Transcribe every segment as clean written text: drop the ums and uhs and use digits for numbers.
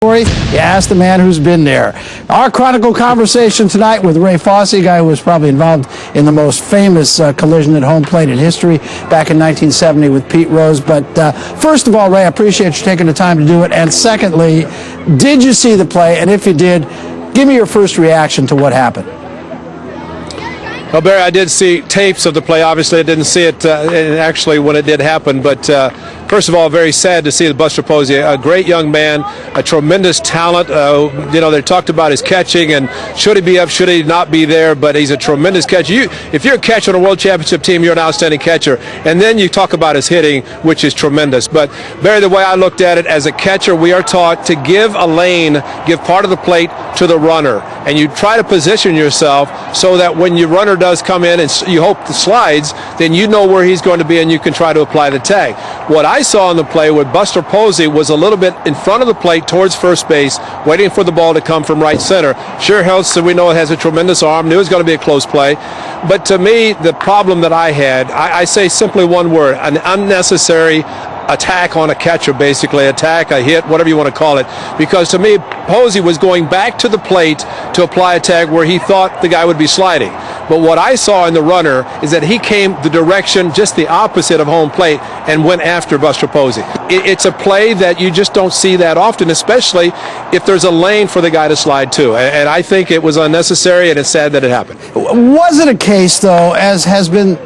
You ask the man who's been there. Our Chronicle conversation tonight with Ray Fosse, a guy who was probably involved in the most famous collision at home plate in history back in 1970 with Pete Rose. But first of all, Ray, I appreciate you taking the time to do it. And secondly, did you see the play? And if you did, give me your first reaction to what happened. Well, Barry, I did see tapes of the play. Obviously, I didn't see it actually when it did happen. But first of all, very sad to see Buster Posey, a great young man, a tremendous talent. They talked about his catching and should he be up, should he not be there, but he's a tremendous catcher. If you're a catcher on a world championship team, you're an outstanding catcher. And then you talk about his hitting, which is tremendous. But, Barry, the way I looked at it, as a catcher, we are taught to give a lane, give part of the plate to the runner. And you try to position yourself so that when your runner does come in and you hope the slides, then you know where he's going to be and you can try to apply the tag. What I saw in the play where Buster Posey was a little bit in front of the plate towards first base, waiting for the ball to come from right center. Sure, Helson, we know it has a tremendous arm, knew it was going to be a close play. But to me, the problem that I had, I say simply one word, an unnecessary attack on a catcher, basically attack, a hit, whatever you want to call it, because to me Posey was going back to the plate to apply a tag where he thought the guy would be sliding. But what I saw in the runner is that he came the direction just the opposite of home plate and went after Buster Posey. It's a play that you just don't see that often, especially if there's a lane for the guy to slide to, and I think it was unnecessary, and it's sad that it happened. Was it a case, though, as has been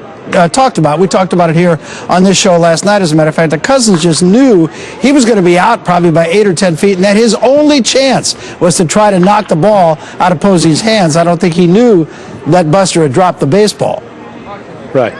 talked about, we talked about it here on this show last night, as a matter of fact, the Cousins just knew he was going to be out probably by 8 or 10 feet, and that his only chance was to try to knock the ball out of Posey's hands. I don't think he knew that Buster had dropped the baseball. Right.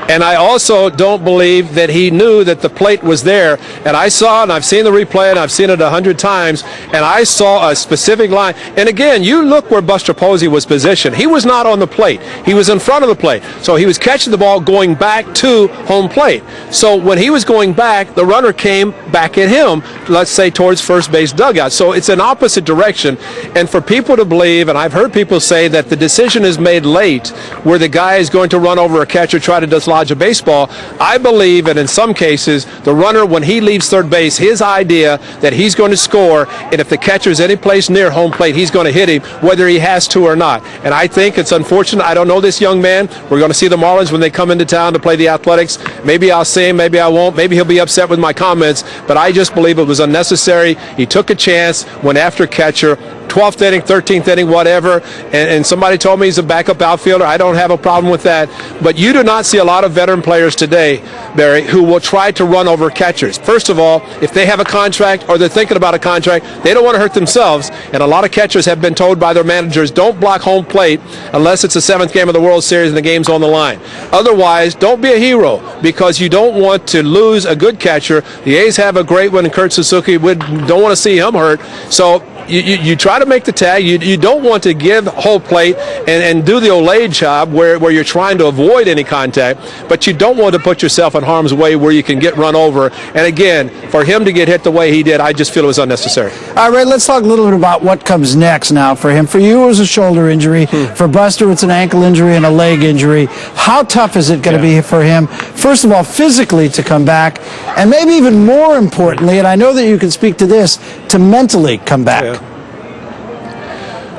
And I also don't believe that he knew that the plate was there. And I saw, and I've seen the replay, and I've seen it 100 times, and I saw a specific line. And again, you look where Buster Posey was positioned. He was not on the plate. He was in front of the plate. So he was catching the ball going back to home plate. So when he was going back, the runner came back at him, let's say towards first base dugout. So it's an opposite direction. And for people to believe, and I've heard people say that the decision is made late where the guy is going to run over a catcher, try to dislodge a baseball, I believe, and in some cases, the runner, when he leaves third base, his idea that he's going to score, and if the catcher's any place near home plate, he's going to hit him, whether he has to or not. And I think it's unfortunate. I don't know this young man. We're going to see the Marlins when they come into town to play the Athletics. Maybe I'll see him, maybe I won't. Maybe he'll be upset with my comments, but I just believe it was unnecessary. He took a chance, went after catcher, 12th inning, 13th inning, whatever, and somebody told me he's a backup outfielder. I don't have a problem with that. But you do not see a lot of veteran players today, Barry, who will try to run over catchers. First of all, if they have a contract or they're thinking about a contract, they don't want to hurt themselves. And a lot of catchers have been told by their managers, don't block home plate unless it's the 7th game of the World Series and the game's on the line. Otherwise, don't be a hero, because you don't want to lose a good catcher. The A's have a great one in Kurt Suzuki. We don't want to see him hurt. So you try to make the tag. You don't want to give whole plate and do the Olay job where you're trying to avoid any contact, but you don't want to put yourself in harm's way where you can get run over. And again, for him to get hit the way he did, I just feel it was unnecessary. All right, let's talk a little bit about what comes next now for him. For you, it was a shoulder injury. For Buster, it's an ankle injury and a leg injury. How tough is it going to be for him, first of all, physically to come back, and maybe even more importantly, and I know that you can speak to this, to mentally come back? Yeah.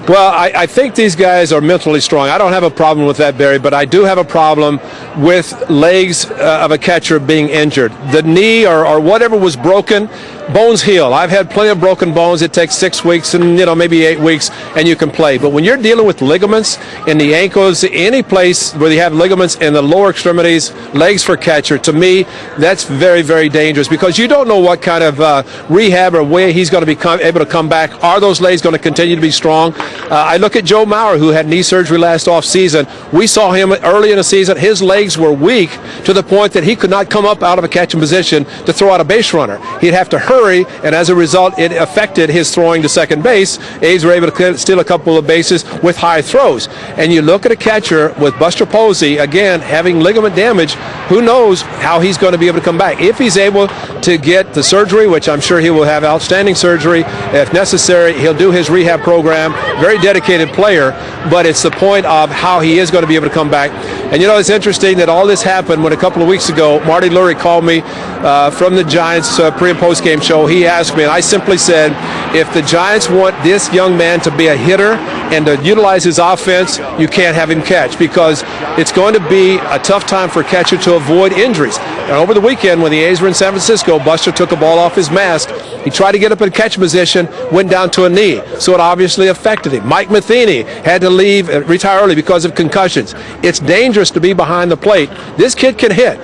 Well, I think these guys are mentally strong. I don't have a problem with that, Barry, but I do have a problem with legs of a catcher being injured. The knee or whatever was broken, bones heal. I've had plenty of broken bones. It takes 6 weeks and maybe 8 weeks, and you can play. But when you're dealing with ligaments in the ankles, any place where you have ligaments in the lower extremities, legs for catcher, to me, that's very, very dangerous, because you don't know what kind of rehab or way he's going to be able to come back. Are those legs going to continue to be strong? I look at Joe Mauer, who had knee surgery last offseason. We saw him early in the season. His legs were weak to the point that he could not come up out of a catching position to throw out a base runner. He'd have to hurry, and as a result, it affected his throwing to second base. A's were able to steal a couple of bases with high throws. And you look at a catcher with Buster Posey, again, having ligament damage, who knows how he's going to be able to come back. If he's able to get the surgery, which I'm sure he will have outstanding surgery, if necessary, he'll do his rehab program. very dedicated player, but it's the point of how he is going to be able to come back. And, you know, it's interesting that all this happened when a couple of weeks ago, Marty Lurie called me from the Giants pre- and post-game show. He asked me, and I simply said, if the Giants want this young man to be a hitter and to utilize his offense, you can't have him catch, because it's going to be a tough time for a catcher to avoid injuries. And over the weekend, when the A's were in San Francisco, Buster took a ball off his mask. He tried to get up in catch position, went down to a knee, so it obviously affected him. Mike Matheny had to leave, retire early because of concussions. It's dangerous to be behind the plate. This kid can hit,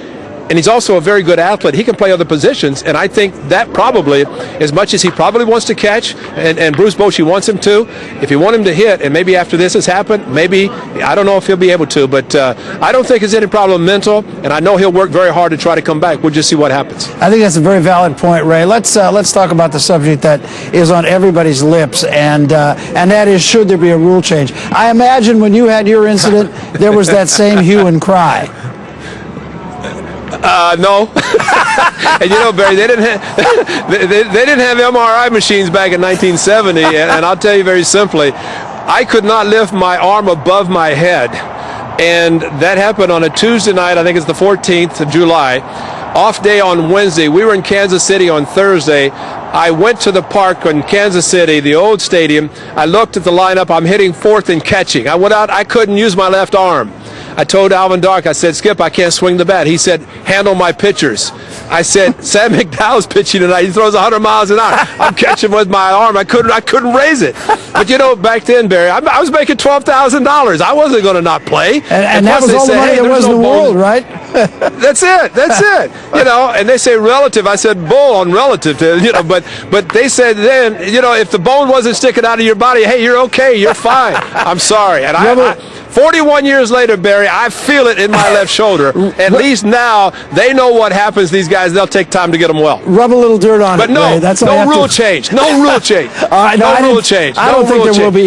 and he's also a very good athlete. He can play other positions, and I think that probably, as much as he probably wants to catch, and Bruce Bochy wants him to, if you want him to hit, and maybe after this has happened, maybe, I don't know if he'll be able to, but I don't think it's any problem mental, and I know he'll work very hard to try to come back. We'll just see what happens. I think that's a very valid point, Ray. Let's talk about the subject that is on everybody's lips, and that is, should there be a rule change? I imagine when you had your incident, there was that same hue and cry. No. And you know, Barry, they didn't have MRI machines back in 1970, and I'll tell you very simply, I could not lift my arm above my head, and that happened on a Tuesday night. I think it's the 14th of July. Off day on Wednesday. We were in Kansas City on Thursday. I went to the park in Kansas City, the old stadium. I looked at the lineup. I'm hitting fourth and catching. I went out. I couldn't use my left arm. I told Alvin Dark, I said, Skip, I can't swing the bat. He said, handle my pitchers. I said, Sam McDowell's pitching tonight. He throws 100 miles an hour. I'm catching with my arm. I couldn't raise it. But you know, back then, Barry, I was making $12,000. I wasn't going to not play. And that was all the money there was in the world, right? That's it. That's it. You know, and they say relative. I said bull on relative. You know, but they said then, you know, if the bone wasn't sticking out of your body, hey, you're okay. You're fine. I'm sorry. And I 41 years later, Barry, I feel it in my left shoulder. At least now they know what happens. These guys, they'll take time to get them well. Rub a little dirt on it. But no, Ray. That's no rule change. No rule change. No rule change. I don't think there will be.